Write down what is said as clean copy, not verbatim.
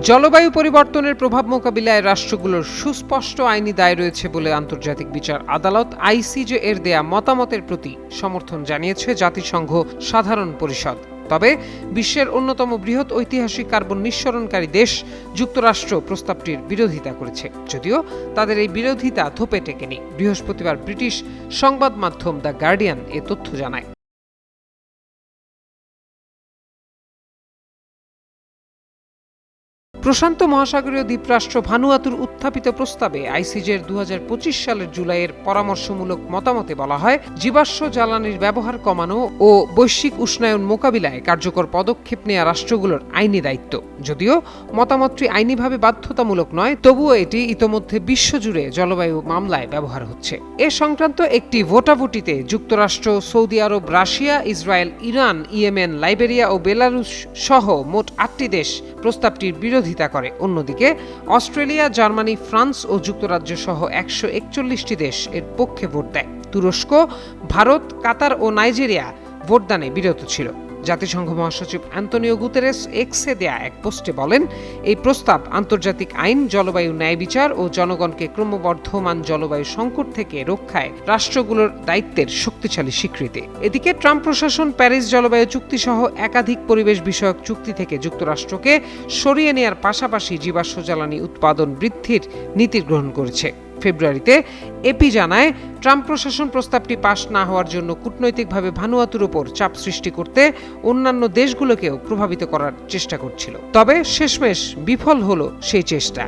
জলবায়ু পরিবর্তনের প্রভাব মোকাবিলায় রাষ্ট্রগুলোর সুস্পষ্ট আইনি দায় রয়েছে বলে আন্তর্জাতিক বিচার আদালত আইসিজে এর দেয়া মতামতের প্রতি সমর্থন জানিয়েছে জাতিসংঘ সাধারণ পরিষদ। তবে বিশ্বের অন্যতম বৃহৎ ঐতিহাসিক কার্বন নিঃসরণকারী দেশ যুক্তরাষ্ট্র প্রস্তাবটির বিরোধিতা করেছে, যদিও তাদের এই বিরোধিতা ধোপে টেকেনি। বৃহস্পতিবার ব্রিটিশ সংবাদ মাধ্যম দ্য গার্ডিয়ান এ তথ্য জানায়। প্রশান্ত মহাসাগরীয় দ্বীপরাষ্ট্র ভানুয়াতুর উত্থাপিত প্রস্তাবে আইসিজের 2025 সালের জুলাইয়ের পরামর্শমূলক মতামতে বলা হয়, জীবাশ্ম জ্বালানির ব্যবহার কমানো ও বৈশ্বিক উষ্ণায়ন মোকাবিলায় কার্যকর পদক্ষেপ নেওয়া রাষ্ট্রগুলোর আইনি দায়িত্ব। যদিও মতামতটি আইনিভাবে বাধ্যতামূলক নয়, তবুও এটি ইতোমধ্যে বিশ্বজুড়ে জলবায়ু মামলায় ব্যবহার হচ্ছে। এ সংক্রান্ত একটি ভোটাভুটিতে যুক্তরাষ্ট্র, সৌদি আরব, Russia, Israel, Iran, Yemen, Liberia ও বেলারুশ সহ মোট 8টি দেশ প্রস্তাবটির বিরোধিতা করে। অন্যদিকে অস্ট্রেলিয়া, জার্মানি, ফ্রান্স ও যুক্তরাজ্য সহ 141টি দেশ এর পক্ষে ভোট দেয়। তুরস্ক, ভারত, কাতার ও নাইজেরিয়া ভোটদানে বিরত ছিল। জাতিসংঘ মহাসচিব অ্যান্তোনিও গুতেরেস এক্সে দেয়া এক পোস্টে বলেন, এই প্রস্তাব আন্তর্জাতিক আইন, জলবায়ু ন্যায় বিচার ও জনগণকে ক্রমবর্ধমান জলবায়ু সংকট থেকে রক্ষায় রাষ্ট্রগুলোর দায়িত্বের শক্তিশালী স্বীকৃতি। এদিকে ট্রাম্প প্রশাসন প্যারিস জলবায়ু চুক্তি সহ একাধিক পরিবেশ বিষয়ক চুক্তি থেকে যুক্তরাষ্ট্রকে সরিয়ে নেওয়ার পাশাপাশি জীবাশ্ম জ্বালানি উৎপাদন বৃদ্ধির নীতি গ্রহণ করেছে। ফেব্রুয়ারিতে এপি জানায়, ট্রাম্প প্রশাসন প্রস্তাবটি পাশ না হওয়ার জন্য কূটনৈতিকভাবে ভানুয়াতুর উপর চাপ সৃষ্টি করতে অন্যান্য দেশগুলোকেও প্রভাবিত করার চেষ্টা করছিল। তবে শেষমেশ বিফল হলো সেই চেষ্টা।